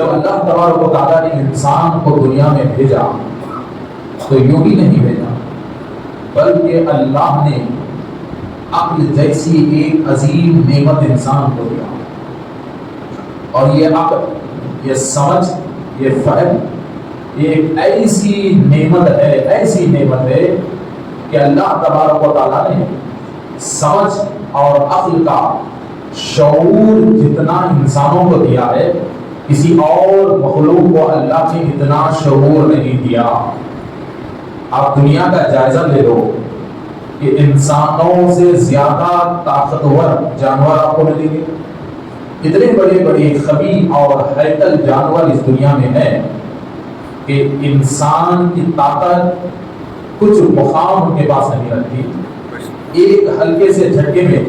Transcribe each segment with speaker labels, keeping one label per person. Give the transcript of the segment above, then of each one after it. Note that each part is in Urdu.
Speaker 1: جب اللہ تبارک و تعالیٰ نے انسان کو دنیا میں بھیجا تو یوں ہی نہیں بھیجا، بلکہ اللہ نے عقل جیسی ایک عظیم نعمت انسان کو دیا. اور یہ عقل، یہ سمجھ، یہ فہم، یہ ایک ایسی نعمت ہے کہ اللہ تبارک و تعالیٰ نے سمجھ اور عقل کا شعور جتنا انسانوں کو دیا ہے، کسی اور مخلوق کو اللہ نے اتنا شعور نہیں دیا. آپ دنیا کا جائزہ لے لو کہ انسانوں سے زیادہ طاقتور جانور آپ کو ملیں گے. اتنے بڑے بڑے خبیث اور ہیکل جانور اس دنیا میں ہیں کہ انسان کی طاقت کچھ مقام ان کے پاس نہیں رکھتی. ایک ہلکے سے جھٹکے میں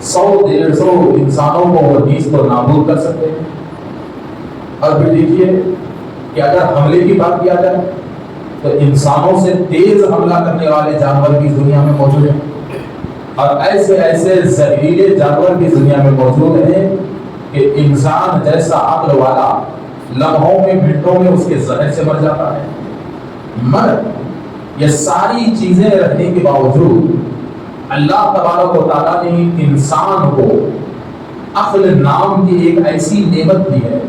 Speaker 1: 100-150 انسانوں کو وہ نیز تو نابود کر سکتے ہیں. اور پھر دیکھیے کہ اگر حملے کی بات کیا جائے تو انسانوں سے تیز حملہ کرنے والے جانور بھی دنیا میں موجود ہیں، اور ایسے ایسے زہریلے جانور بھی دنیا میں موجود ہیں کہ انسان جیسا عقل والا لمحوں میں منٹوں میں اس کے زہر سے مر جاتا ہے. مگر یہ ساری چیزیں رہنے کے باوجود اللہ تبارک و تعالیٰ نے انسان کو عقل نام کی ایک ایسی نعمت دی ہے،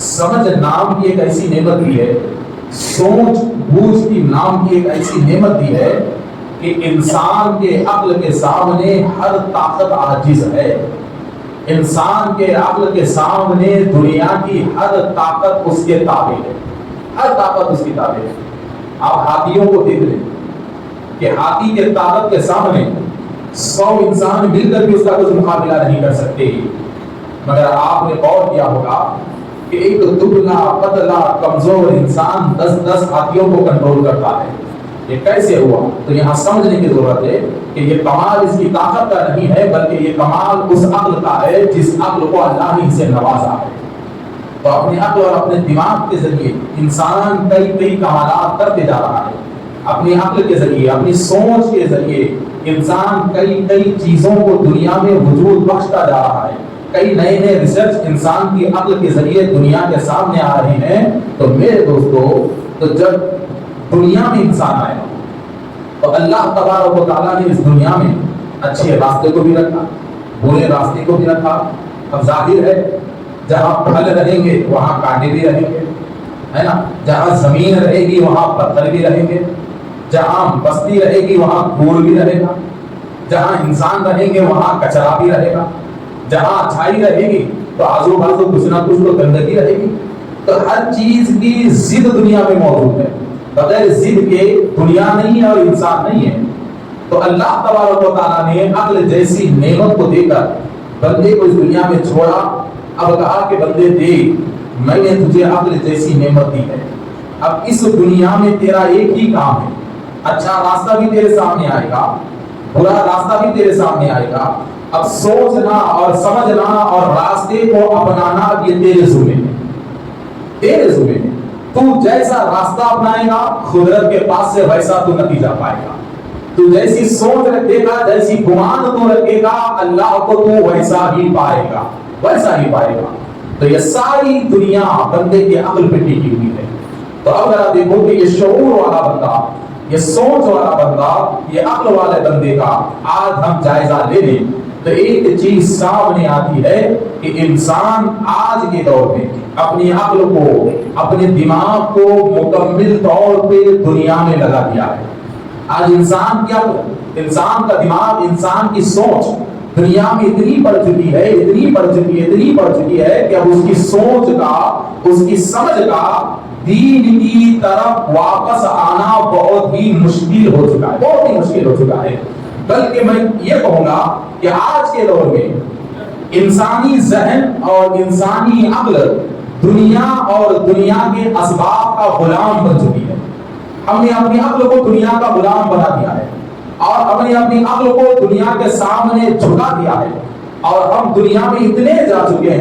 Speaker 1: سمجھ نام کی ایک ایسی نعمت دی ہے، سوچ بوجھ کی نام کی ایک ایسی نعمت دی ہے کہ انسان کے عقل کے سامنے ہر طاقت عاجز ہے. انسان کے عقل کے سامنے دنیا کی ہر طاقت اس کے تابع ہے، ہر طاقت اس کی تابع ہے. آپ ہاتھیوں کو دیکھ لیں کہ ہاتھی کے طاقت کے سامنے 100 انسان مل کر بھی اس کا کچھ مقابلہ نہیں کر سکتے. مگر آپ نے غور کیا ہوگا کہ ایک دبلا پتلا کمزور انسان 10 ہاتھیوں کو کنٹرول کرتا ہے. یہ کیسے ہوا؟ تو یہاں سمجھنے کی ضرورت ہے کہ یہ کمال اس کی طاقت کا نہیں ہے، بلکہ یہ کمال اس عقل کا ہے جس عقل کو اللہ نے اسے نوازا ہے. تو اپنے عقل اور اپنے دماغ کے ذریعے انسان کئی کمالات کرتے جا رہا ہے. اپنی عقل کے ذریعے، اپنی سوچ کے ذریعے انسان کئی چیزوں کو دنیا میں وجود بخشتا جا رہا ہے. کئی نئے ریسرچ انسان کی عقل کے ذریعے دنیا کے سامنے آ رہے ہیں. تو میرے دوستو، تو جب دنیا میں انسان آیا تو اللہ تبارک و تعالیٰ نے اس دنیا میں اچھے راستے کو بھی رکھا، برے راستے کو بھی رکھا. اب ظاہر ہے جہاں پھل رہیں گے وہاں کانٹے بھی رہیں گے، ہے نا. جہاں زمین رہے گی وہاں پتھر بھی رہیں گے، جہاں بستی رہے گی وہاں دھول بھی رہے گا، جہاں انسان رہیں گے وہاں کچرا بھی رہے گا، جہاں اچھائی رہے گی تو آزو بازو کچھ نہ کچھ تو گندگی رہے گی. تو ہر چیز کی ضد دنیا میں موجود ہے. بغیر ضد کے دنیا نہیں ہے اور انسان نہیں ہے. تو اللہ تبارک و تعالیٰ نے عقل جیسی نعمت کو دے کر بندے کو اس دنیا میں چھوڑا. اب کہا کہ بندے دیکھ، میں نے تجھے عقل جیسی نعمت دی ہے. اب اس دنیا میں تیرا ایک ہی کام ہے، اچھا راستہ بھی تیرے سامنے آئے گا، برا راستہ بھی تیرے سامنے آئے گا. اب سوچنا اور سمجھنا اور راستے کو اپنانا یہ تیرے ذمہ ہے، تیرے ذمہ ہے. تو جیسا راستہ اپنائے گا قدرت کے پاس سے ویسا تو نتیجہ پائے گا. تو جیسی سوچ رکھے گا، جیسی گمان تو رکھے گا، اللہ کو تو ویسا ہی پائے گا، ویسا ہی پائے گا. تو یہ ساری دنیا بندے کے عقل پہ ٹکی ہوئی ہے. تو اگر آپ دیکھو کہ یہ شعور والا بندہ، یہ سوچ والا بندہ، یہ عقل والے بندے کا آج ہم جائزہ لے لیں تو ایک چیز سامنے آتی ہے کہ انسان آج کے دور میں اپنی عقل کو، اپنے دماغ کو مکمل طور پہ دنیا میں لگا دیا ہے. آج انسان کیا، انسان کا دماغ، انسان کی سوچ دنیا میں اتنی بڑھ چکی ہے، اتنی بڑھ چکی ہے کہ اب اس کی سوچ کا، اس کی سمجھ کا دین کی طرف واپس آنا بہت ہی مشکل ہو چکا ہے، بہت ہی مشکل ہو چکا ہے. بلکہ میں یہ کہوں گا کہ آج کے دور میں انسانی ذہن اور انسانی عقل دنیا اور دنیا کے اسباب کا غلام بن چکی ہے. ہم نے اپنی عقل کو دنیا کا غلام بنا دیا ہے اور ہم نے اپنی عقل کو دنیا کے سامنے جھکا دیا ہے. اور ہم دنیا میں اتنے جا چکے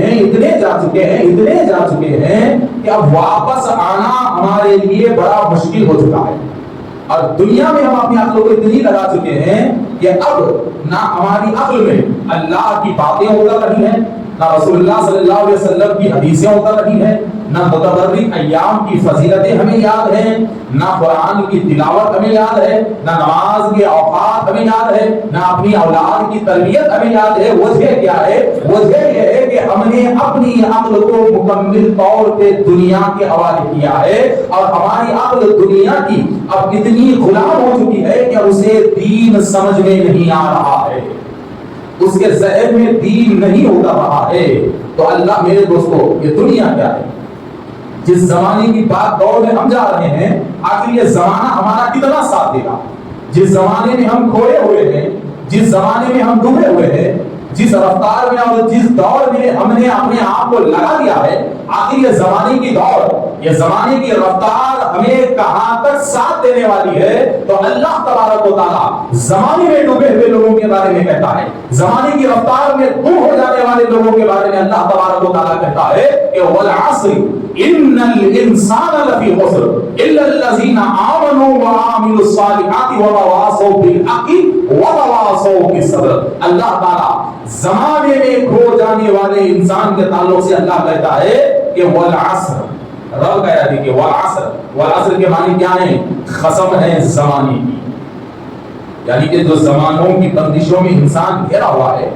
Speaker 1: ہیں کہ اب واپس آنا ہمارے لیے بڑا مشکل ہو چکا ہے. اور دنیا میں ہم اپنی عقل کو اتنی لگا چکے ہیں کہ اب نہ ہماری عقل میں اللہ کی باتیں اتر رہی ہیں، نہ رسول اللہ صلی اللہ علیہ وسلم کی حدیثیں اتر رہی ہیں، نہ متبرک ایام کی فضیلتیں ہمیں یاد ہیں، نہ قرآن کی تلاوت ہمیں یاد ہے، نہ نماز کے اوقات ہمیں یاد ہے، نہ اپنی اولاد کی تربیت ہمیں یاد ہے۔ وجہ کیا ہے؟ وجہ یہ ہے کہ ہم نے اپنی عقل کو مکمل طور پہ دنیا کے حوالے کیا ہے، اور ہماری عقل دنیا کی اب اتنی غلام ہو چکی ہے کہ اسے دین سمجھ میں نہیں آ رہا ہے، اس کے ذہن میں دین نہیں ہوتا رہا ہے۔ تو اللہ میرے دوستو، یہ دنیا کیا ہے؟ جس زمانے کی بات دور میں ہم جا رہے ہیں، آخر یہ زمانہ ہمارا کتنا ساتھ دے گا؟ جس زمانے میں ہم کھوئے ہوئے ہیں، جس زمانے میں ہم ڈوبے ہوئے ہیں، جس رفتار میں اور جس دور میں ہم نے اپنے آپ کو لگا دیا ہے، آخر یہ زمانے کی دور، یہ زمانے کی رفتار ہمیں کہاں تک ساتھ دینے والی ہے؟ تو اللہ تبارک و تعالیٰ زمانے میں ڈوبے ہوئے لوگوں کے بارے میں کہتا ہے، زمانے کی رفتار میں گم ہو جانے والے لوگوں کے بارے میں اللہ تبارک و تعالیٰ کہتا ہے کہ والعصر ان الانسان لفی خسر الا الذین آمنوا وعملوا الصالحات وتواصوا بالحق وتواصوا بالصبر۔ اللہ تعالیٰ زمانے میں کھو جانے والے انسان کے تعلق سے اللہ کہتا ہے کہ والعصر، رب کہہ رہی کہ والعصر، والعصر کے معنی کیا ہیں؟ قسم ہے زمانے کی، یعنی کہ جو زمانوں کی بندشوں میں انسان گھرا ہوا ہے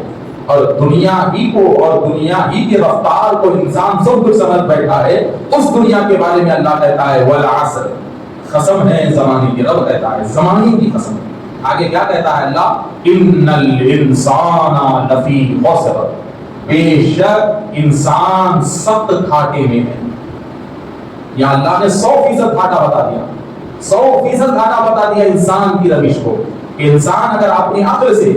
Speaker 1: اور دنیا ہی کو اور دنیا ہی کی رفتار کو انسان سب کچھ سمجھ بیٹھا ہے، اس دنیا کے بارے میں اللہ کہتا ہے والعصر، قسم ہے زمانے کی، رب کہتا ہے زمانے کی قسم۔ آگے کیا کہتا ہے اللہ؟ ان الانسان لفی خسر، بے شک انسان سخت گھاٹے میں ہے۔ یا اللہ نے 100% گھاٹا بتا دیا، 100% گھاٹا بتا دیا انسان کی روش کو، کہ انسان اگر اپنی عقل سے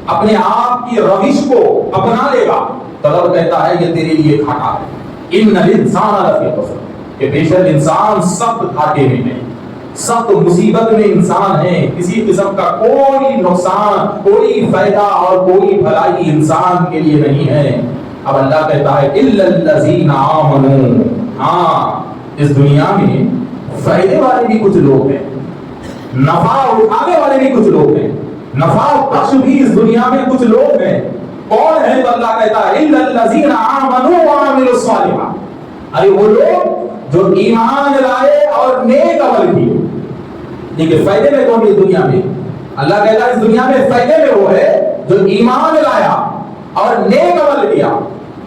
Speaker 1: اپنے آپ کی روش کو اپنا لے گا تو رب کہتا ہے یہ تیرے لیے گھاٹا ہے۔ ان الانسان لفی خسر، کہ بے شک انسان سخت گھاٹے میں ہے، سخت مصیبت میں انسان ہے، کسی قسم کا کوئی نقصان، کوئی فائدہ اور کوئی بھلائی انسان کے لیے نہیں ہے۔ اب اللہ کہتا ہے الا الذین آمنوا، ہاں اس دنیا میں فائدے والے بھی کچھ لوگ ہیں، نفع اٹھانے والے بھی کچھ لوگ ہیں، نفع بخش بھی اس دنیا میں کچھ لوگ ہیں۔ کون ہے؟ تو اللہ کہتا ہے الا الذین آمنوا وعملوا الصالحات، ارے وہ لوگ جو ایمان لائے اور نیک عمل کیے۔ دیکھیں فائدے میں کون اس دنیا میں؟ اللہ کہتا ہے اس دنیا میں فائدے میں وہ ہے جو ایمان لایا اور نیک عمل کیا۔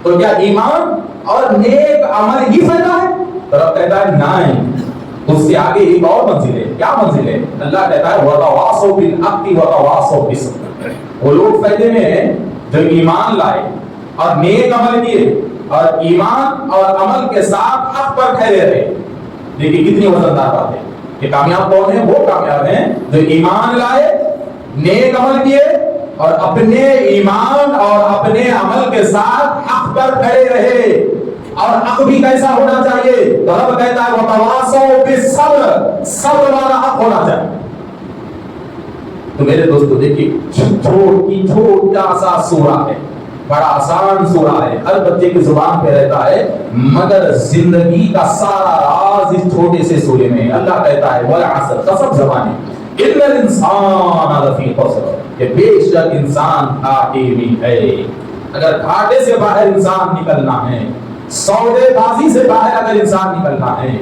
Speaker 1: تو کیا ایمان اور نیک عمل ہی فائدہ ہے؟ تو رب کہتا ہے نہیں، اس سے آگے ایک اور منزل ہے۔ کیا منزل ہے؟ اللہ کہتا ہے وَتَوَاصَوْا بِالْحَقِّ وَتَوَاصَوْا بِالصَّبْرِ، وہ لوگ فائدے میں ہیں جو ایمان لائے اور نیک عمل کیے اور ایمان اور عمل کے ساتھ حق پر ٹھہرے رہے۔ دیکھیے کتنی وزندار بات ہے کہ کامیاب کون ہیں؟ وہ کامیاب ہیں جو ایمان لائے، نیک عمل کیے اور اپنے ایمان اور اپنے عمل کے ساتھ حق پر کھڑے رہے۔ اور حق بھی کیسا ہونا چاہیے؟ تو رب کہتا ہے وَتَوَاصَوْا بِالصَّبْرِ، صبر والا حق ہونا چاہیے۔ تو میرے دوستو دیکھیے چھوٹا سا سورہ ہے، بڑا آسان سورہ ہے، ہر بچے کی زبان پہ رہتا ہے، مگر زندگی کا سارا راز اس چھوٹے سے سورے میں۔ اللہ کہتا ہے والعصر، قسم زمانے، ان الانسان لفی خسر، کہ بے شک انسان گھاٹے میں ہے۔ اگر گھاٹے سے باہر انسان نکلنا ہے، سودے بازی سے باہر اگر انسان نکلنا ہے،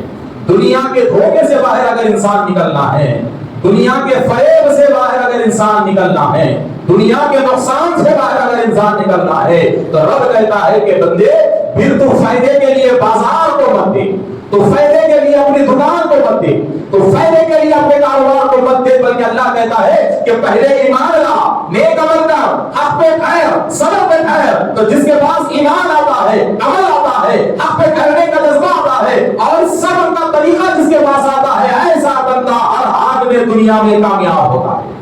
Speaker 1: دنیا کے دھوکے سے باہر اگر انسان نکلنا ہے، دنیا کے فریب سے باہر اگر انسان نکلنا ہے، دنیا کے نقصان سے باہر اگر انسان نکلنا ہے، تو رب کہتا ہے کہ بندے پھر تو فائدے کے لیے بازار کو مت دے، تو فائدے کے لیے اپنی دکان کو مت دے، تو فائدے کے لیے اپنے کاروبار کو مت دے، بلکہ اللہ کہتا ہے کہ پہلے ایمان لا، نیک عمل کر، حق پہ ٹھہر، صبر پہ ٹھہر۔ تو جس کے پاس ایمان آتا ہے، عمل آتا ہے، حق پہ ٹھہرنے کا جذبہ آتا ہے اور صبر کا طریقہ جس کے پاس آتا ہے، ایسا بندہ ہر حال میں دنیا میں کامیاب ہوتا ہے،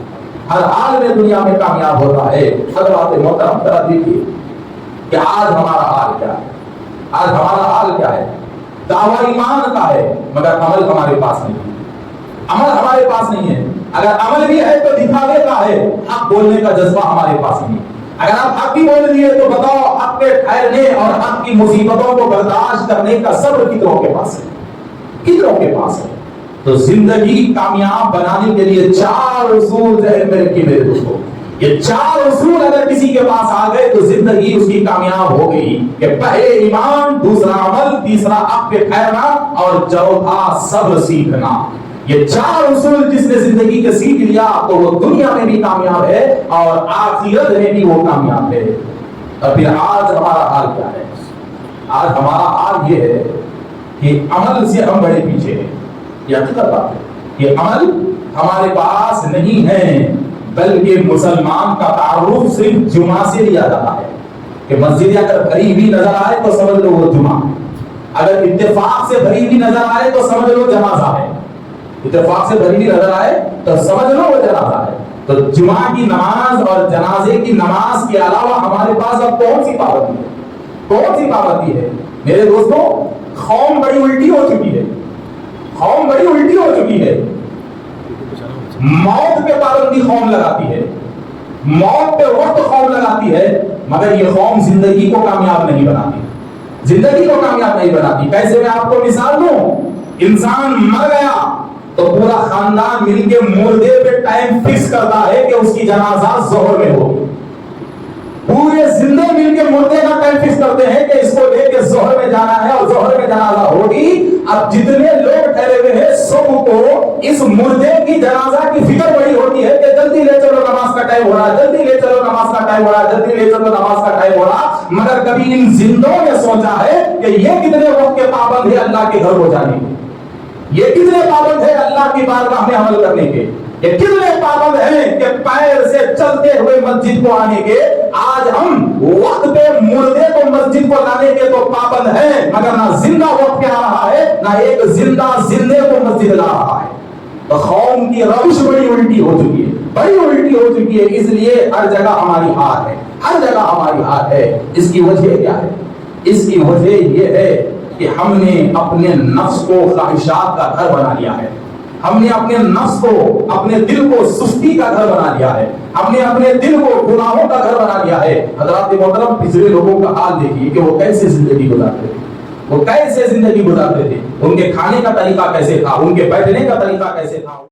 Speaker 1: ہر حال میں دنیا میں کامیاب ہوتا ہے۔ حضرات محترم ذرا دیکھیے کہ آج ہمارا حال کیا ہے، آج ہمارا حال کیا ہے؟ دعویٰ ایمان کا ہے مگر عمل ہمارے پاس نہیں ہے، عمل ہمارے پاس نہیں ہے۔ اگر عمل بھی ہے تو دکھاوے کا ہے، حق بولنے کا جذبہ ہمارے پاس نہیں ہے۔ اگر آپ حق بھی بول دیے تو بتاؤ حق کے ٹھہرنے اور حق کی مصیبتوں کو برداشت کرنے کا صبر کتنوں کے پاس ہے؟ کتنوں کے پاس ہے؟ تو زندگی کامیاب بنانے کے لیے 4 اصول ذہن میں رکھیے میرے دوستوں۔ یہ چار اصول اگر کسی کے پاس آ گئے تو زندگی اس کی کامیاب ہو گئی کہ پہلے ایمان، دوسرا عمل، تیسرا عقل ٹھہرنا اور چوتھا صبر سیکھنا. یہ چار اصول جس نے زندگی کے سیکھ لیا تو وہ دنیا میں بھی کامیاب ہے اور آخرت میں بھی وہ کامیاب ہے. اور پھر آج ہمارا حال کیا ہے؟ آج ہمارا حال یہ ہے کہ عمل سے ہم بڑے پیچھے ہیں. یہ حقیقت بات ہے کہ عمل ہمارے پاس نہیں ہے، بلکہ مسلمان کا تعارف صرف جمعہ سے لیا جاتا ہے کہ مسجد اگر بھری ہوئی نظر آئے تو سمجھ لو وہ جمعہ، اگر اتفاق سے بھری ہوئی نظر آئے تو سمجھ لو جنازہ ہے، اتفاق سے بھری ہوئی نظر آئے تو سمجھ لو وہ جنازہ ہے. تو جمعہ کی نماز اور جنازے کی نماز کے علاوہ ہمارے پاس اب کون سی پابندی ہے؟ کون سی پابندی ہے؟ میرے دوستوں، قوم بڑی الٹی ہو چکی ہے، قوم بڑی الٹی ہو چکی ہے. موت پہ پابندی قوم لگاتی ہے، موت پہ وقت قوم لگاتی ہے، مگر یہ قوم زندگی کو کامیاب نہیں بناتی، زندگی کو کامیاب نہیں بناتی. کیسے میں آپ کو مثال دوں؟ انسان مر گیا تو پورا خاندان مل کے مردے پہ ٹائم فکس کرتا ہے کہ اس کی جنازہ ظہر میں ہوگی. پورے زندے مل کے مردے کا ٹائم فکس کرتے ہیں کہ اس کو لے کے ظہر میں جانا ہے اور ظہر میں جنازہ ہوگی. اب جتنے لوگ ٹھہرے ہوئے ہیں سب کو اس مردے کی جنازہ کی فکر بڑی ہوتی ہے کہ جلدی لے چلو نماز کا ٹائم ہو رہا ہے، جلدی لے چلو نماز کا ٹائم ہو رہا ہے، جلدی لے چلو نماز کا ٹائم ہو رہا. مگر کبھی ان زندوں نے سوچا ہے کہ یہ کتنے وقت کے پابند ہے اللہ کے گھر ہو جانے کے، یہ کتنے پابند ہے اللہ کی بارگاہ میں عمل کرنے کے، یہ کتنے پابند ہیں کہ پیر سے چلتے ہوئے مسجد کو آنے کے. آج ہم وقت پہ مردے کو مسجد کو لانے کے تو پابند ہیں، مگر نہ زندہ وقت پہ آ رہا ہے، نہ ایک زندہ زندے کو مسجد لا رہا ہے. تو قوم کی روش بڑی الٹی ہو چکی ہے، بڑی الٹی ہو چکی ہے. اس لیے ہر جگہ ہماری ہار ہے، ہر جگہ ہماری ہار ہے. اس کی وجہ کیا ہے؟ اس کی وجہ یہ ہے کہ ہم نے اپنے نفس کو خواہشات کا گھر بنا لیا ہے، ہم نے اپنے نفس کو، اپنے دل کو سستی کا گھر بنا لیا ہے، ہم نے اپنے دل کو گناہوں کا گھر بنا لیا ہے. حضرات محترم، پچھلے لوگوں کا حال دیکھیے کہ وہ کیسے زندگی گزارتے تھے، وہ کیسے زندگی گزارتے تھے، ان کے کھانے کا طریقہ کیسے تھا، ان کے بیٹھنے کا طریقہ کیسے تھا.